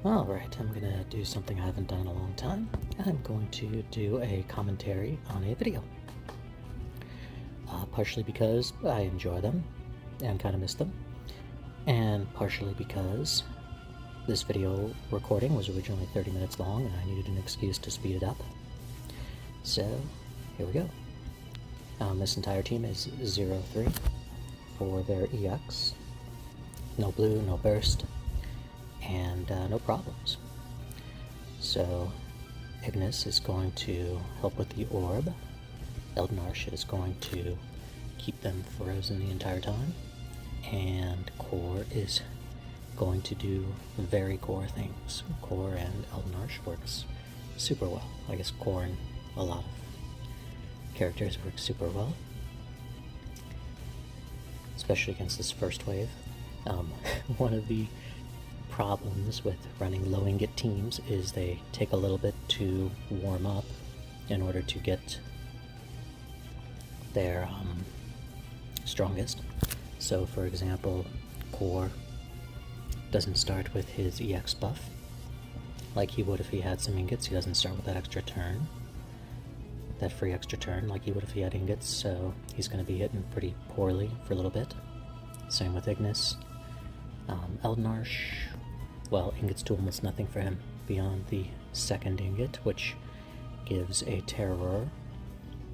Alright, I'm gonna do something I haven't done in a long time. I'm going to do a commentary on a video. Partially because I enjoy them and kind of miss them, and partially because this video recording was originally 30 minutes long and I needed an excuse to speed it up. So, here we go. This entire team is 0-3 for their EX. No blue, no burst, and no problems. So Ignis is going to help with the orb. Eald'Narche is going to keep them frozen the entire time, and Core is going to do very Core things. Core and Eald'Narche works super well. I guess Core and a lot of characters work super well, especially against this first wave. One of the problems with running low ingot teams is they take a little bit to warm up in order to get their strongest. So for example, Core doesn't start with his EX buff like he would if he had some ingots. He doesn't start with that extra turn, that free extra turn, like he would if he had ingots, so he's going to be hitting pretty poorly for a little bit. Same with Ignis. Eald'Narche, well, ingots do almost nothing for him beyond the second ingot, which gives a terror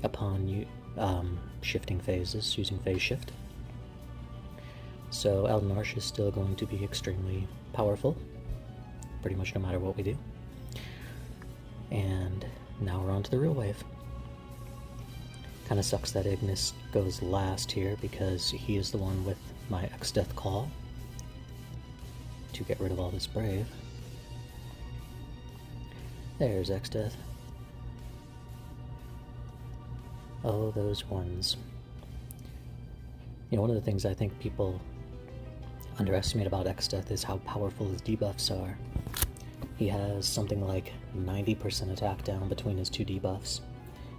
upon you shifting phases using phase shift. So Eald'Narche is still going to be extremely powerful, pretty much no matter what we do. And now we're on to the real wave. Kind of sucks that Ignis goes last here because he is the one with my ExDeath call to get rid of all this brave. There's ExDeath. Oh, those ones. You know, one of the things I think people underestimate about ExDeath is how powerful his debuffs are. He has something like 90% attack down between his two debuffs,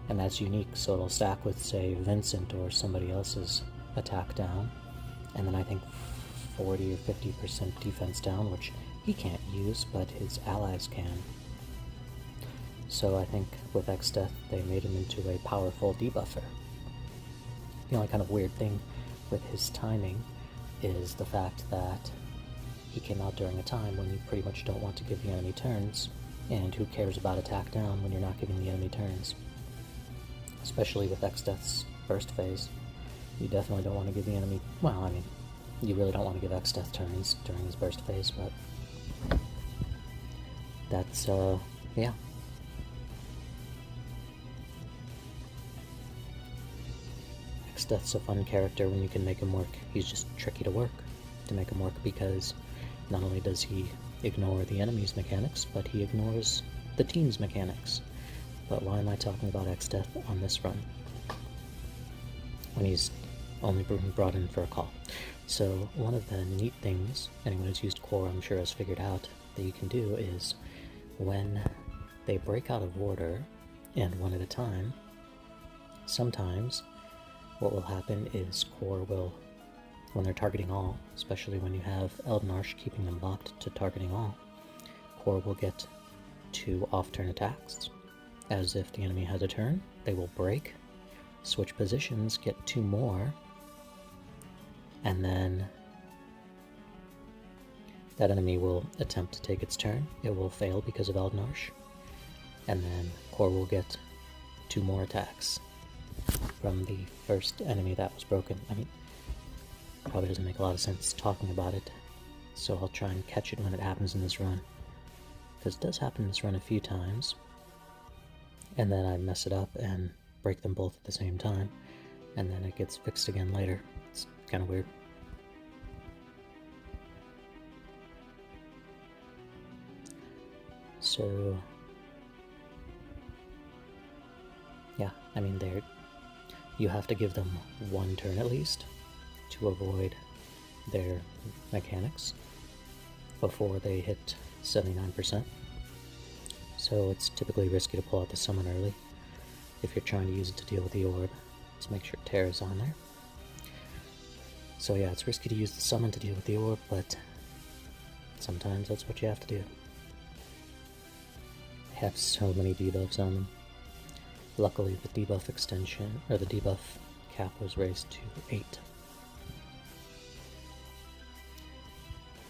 and that's unique, so it'll stack with, say, Vincent or somebody else's attack down, and then I think 40 or 50% defense down, which he can't use, but his allies can. So I think with ExDeath, they made him into a powerful debuffer. The only kind of weird thing with his timing is the fact that he came out during a time when you pretty much don't want to give the enemy turns, and who cares about attack down when you're not giving the enemy turns? Especially with ExDeath's burst phase, you definitely don't want to give the enemy, well, I mean, you really don't want to give ExDeath turns during his burst phase, but that's, yeah. ExDeath's a fun character when you can make him work. He's just tricky to make him work, because not only does he ignore the enemy's mechanics, but he ignores the team's mechanics. But why am I talking about ExDeath on this run when he's only being brought in for a call? So one of the neat things anyone who's used Core, I'm sure, has figured out that you can do is when they break out of order and one at a time, sometimes what will happen is Core will, when they're targeting all, especially when you have Eald'Narche keeping them locked to targeting all, Core will get 2 off-turn attacks. As if the enemy has a turn, they will break, switch positions, get 2 more, and then that enemy will attempt to take its turn. It will fail because of Eald'Narche, and then Core will get 2 more attacks from the first enemy that was broken. I mean, probably doesn't make a lot of sense talking about it, so I'll try and catch it when it happens in this run, because it does happen in this run a few times, and then I mess it up and break them both at the same time, and then it gets fixed again later. It's kind of weird. So yeah, I mean, you have to give them 1 turn at least to avoid their mechanics before they hit 79%. So it's typically risky to pull out the summon early if you're trying to use it to deal with the orb. Let's make sure Terra is on there. So yeah, it's risky to use the summon to deal with the orb, but sometimes that's what you have to do. have so many debuffs on them. Luckily, the debuff extension, or the debuff cap was raised to 8.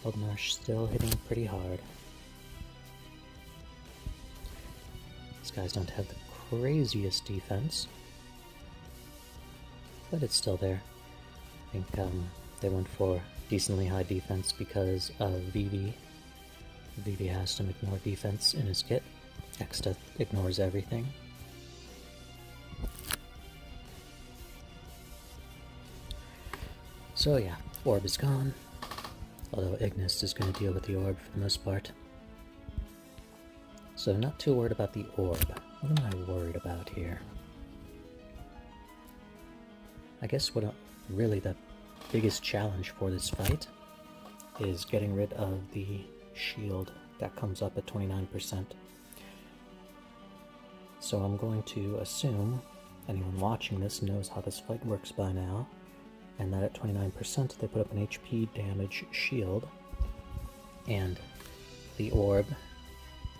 Eald'Narche still hitting pretty hard. These guys don't have the craziest defense, but it's still there. I think they went for decently high defense because of Vivi. Vivi has some ignore defense in his kit. ExDeath ignores everything. So yeah, orb is gone. Although Ignis is going to deal with the orb for the most part. So not too worried about the orb. What am I worried about here? I guess really the biggest challenge for this fight is getting rid of the shield that comes up at 29%. So I'm going to assume anyone watching this knows how this fight works by now, and that at 29% they put up an HP damage shield, and the orb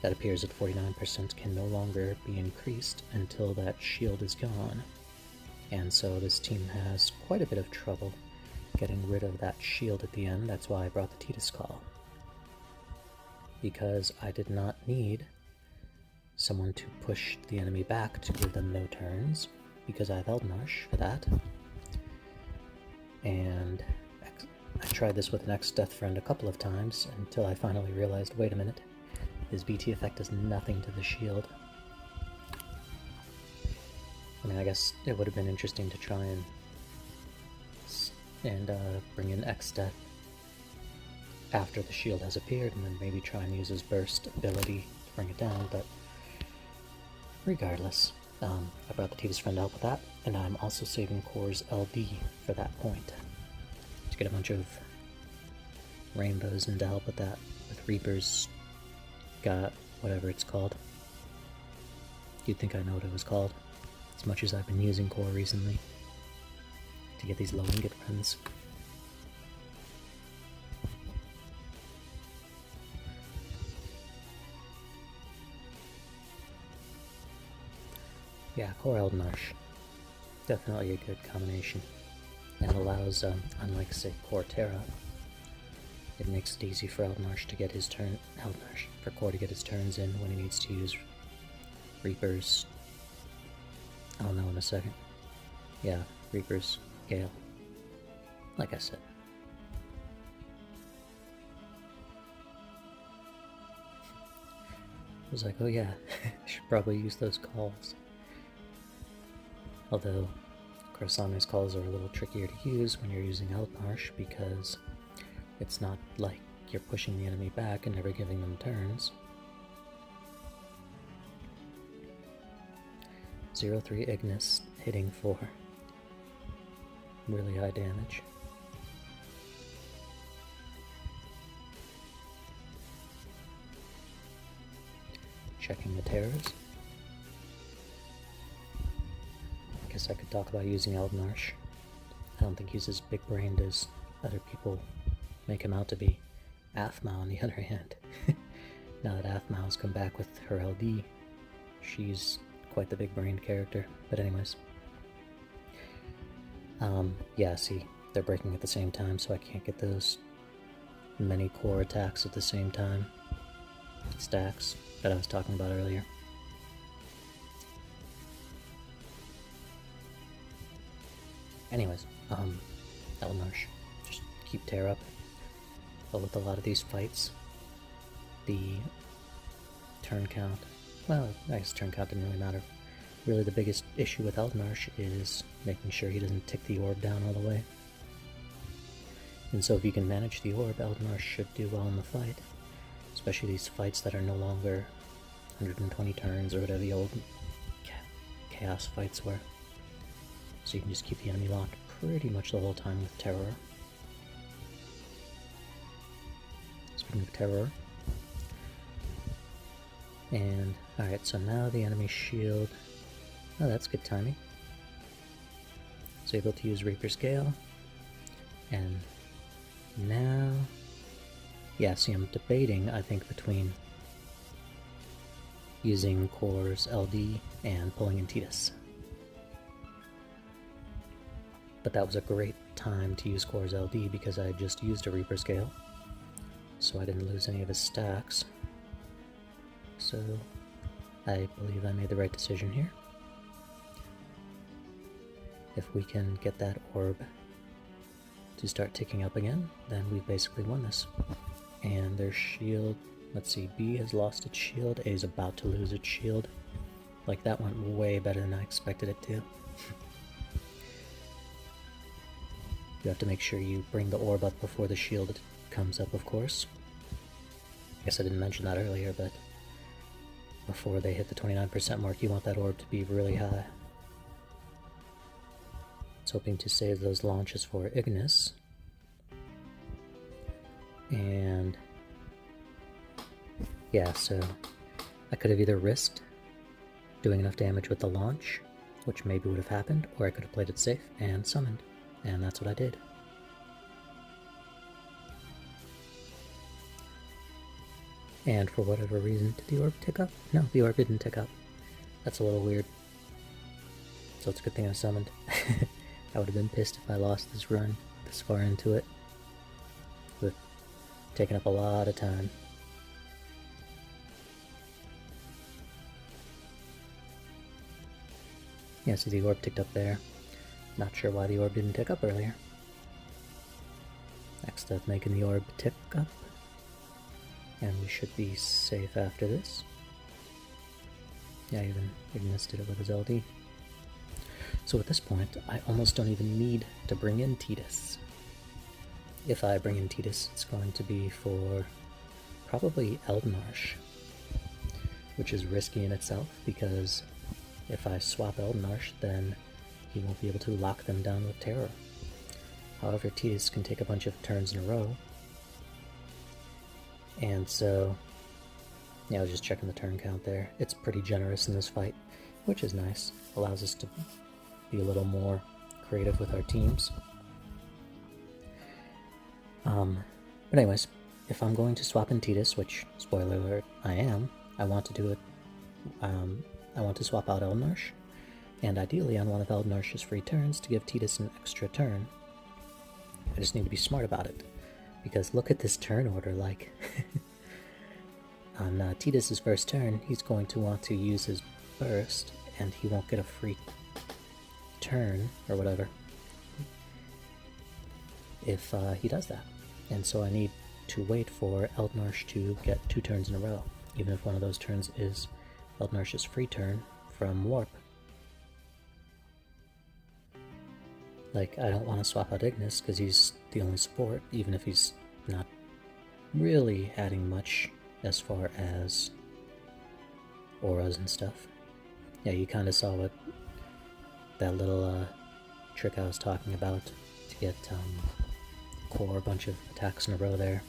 that appears at 49% can no longer be increased until that shield is gone. And so this team has quite a bit of trouble getting rid of that shield at the end. That's why I brought the Tidus Call, because I did not need someone to push the enemy back to give them no turns, because I have Eald'Narche for that. And I tried this with an ExDeath friend a couple of times until I finally realized, wait a minute, his BT effect does nothing to the shield. I mean, I guess it would have been interesting to try and bring in ExDeath after the shield has appeared, and then maybe try and use his burst ability to bring it down, but regardless, I brought the Tidus friend to help with that, and I'm also saving Core's LD for that point, to get a bunch of rainbows in to help with that, with Reaper's got whatever it's called. You'd think I know what it was called, as much as I've been using Core recently to get these low ingot runs. Yeah, Core Eald'Narche, definitely a good combination, and allows, unlike say Core Terra, it makes it easy for Eald'Narche to get his for Core to get his turns in when he needs to use Reaper's. I'll know in a second. Yeah, Reaper's Gale. Like I said. I was like, oh yeah, I should probably use those calls. Although, Kurasame's calls are a little trickier to use when you're using Eald'Narche, because it's not like you're pushing the enemy back and never giving them turns. 0-3 Ignis hitting for really high damage. Checking the terrors. I guess I could talk about using Eald'Narche. I don't think he's as big-brained as other people make him out to be. Aphmau, on the other hand, now that Aphmau's come back with her LD, she's quite the big-brained character. But anyways, yeah, see, they're breaking at the same time, so I can't get those many core attacks at the same time stacks that I was talking about earlier. Anyways, Eald'Narche, just keep tear up. But with a lot of these fights, the turn count, well, I guess turn count didn't really matter. Really the biggest issue with Eald'Narche is making sure he doesn't tick the orb down all the way. And so if you can manage the orb, Eald'Narche should do well in the fight. Especially these fights that are no longer 120 turns or whatever the old chaos fights were. So you can just keep the enemy locked pretty much the whole time with Terror. Speaking of Terror. And, alright, so now the enemy shield. Oh, that's good timing. It's able to use Reaper's Gale. And now... yeah, see, I'm debating, I think, between using Core's LD and pulling in Tidus. But that was a great time to use Core's LD because I just used a Reaper Scale, so I didn't lose any of his stacks. So I believe I made the right decision here. If we can get that orb to start ticking up again, then we've basically won this. And their shield, let's see, B has lost its shield, A is about to lose its shield. Like, that went way better than I expected it to. You have to make sure you bring the orb up before the shield comes up, of course. I guess I didn't mention that earlier, but before they hit the 29% mark, you want that orb to be really high. It's hoping to save those launches for Ignis. And yeah, so I could have either risked doing enough damage with the launch, which maybe would have happened, or I could have played it safe and summoned, and that's what I did. And for whatever reason, did the orb tick up? No, the orb didn't tick up. That's a little weird. So it's a good thing I summoned. I would have been pissed if I lost this run this far into it. It would have taken up a lot of time. Yeah, see, the orb ticked up there. Not sure why the orb didn't tick up earlier. ExDeath making the orb tick up. And we should be safe after this. Yeah, even Ignis did it with his LD. So at this point, I almost don't even need to bring in Tidus. If I bring in Tidus, it's going to be for probably Eald'Narche, which is risky in itself, because if I swap Eald'Narche, then he won't be able to lock them down with Terror. However, Tidus can take a bunch of turns in a row, and so, yeah, I was just checking the turn count there. It's pretty generous in this fight, which is nice. Allows us to be a little more creative with our teams. But anyways, if I'm going to swap in Tidus, which, spoiler alert, I am, I want to do it, I want to swap out Eald'Narche, and ideally on one of Eald'Narche's free turns to give Tidus an extra turn. I just need to be smart about it, because look at this turn order, like, on Tidus' first turn, he's going to want to use his burst, and he won't get a free turn, or whatever, if he does that. And so I need to wait for Eald'Narche to get 2 turns in a row, even if one of those turns is Eald'Narche's free turn from Warp. Like, I don't want to swap out Ignis, because he's the only support, even if he's not really adding much as far as auras and stuff. Yeah, you kind of saw what that little trick I was talking about to get Core a bunch of attacks in a row there.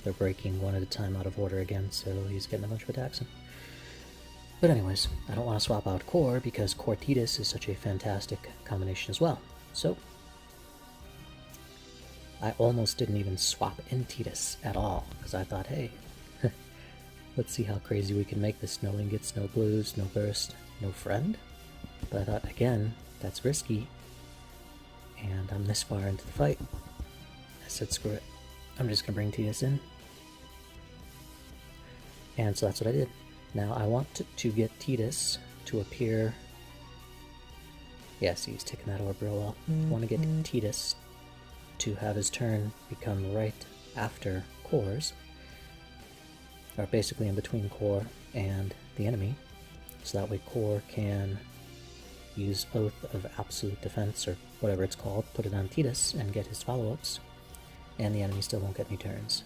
They're breaking one at a time out of order again, so he's getting a bunch of attacks in. But anyways, I don't want to swap out Core because Core Tidus is such a fantastic combination as well. So I almost didn't even swap in Tidus at all, because I thought, hey, let's see how crazy we can make this. No ingots, no blues, no burst, no friend. But I thought, again, that's risky, and I'm this far into the fight. I said, screw it. I'm just going to bring Tidus in. And so that's what I did. Now I want to get Tidus to appear... Yeah, see, he's taking that orb real well. I want to get Tidus to have his turn become right after Core's, or basically in between Core and the enemy, so that way Core can use Oath of Absolute Defense, or whatever it's called, put it on Tidus and get his follow-ups, and the enemy still won't get any turns.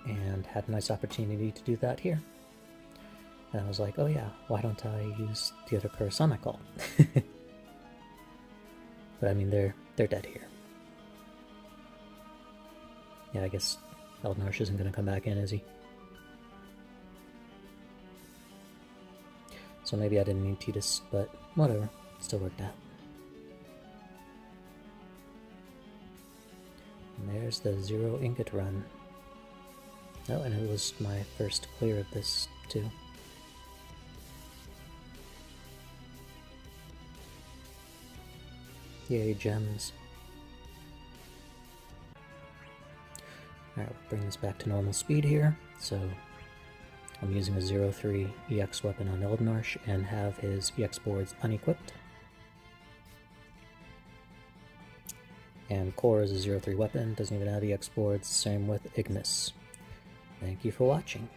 And had a nice opportunity to do that here. And I was like, oh yeah, why don't I use the other Kurasame call? But I mean, they're dead here. Yeah, I guess Eald'Narche isn't going to come back in, is he? So maybe I didn't need Tidus, but whatever. It still worked out. And there's the 0 ingot run. Oh, and it was my first clear of this, too. Yay, gems. Alright, bring this back to normal speed here. So I'm using a 0-3 EX weapon on Eald'Narche and have his EX boards unequipped. And Core is a 0-3 weapon, doesn't even have EX boards, same with Ignis. Thank you for watching.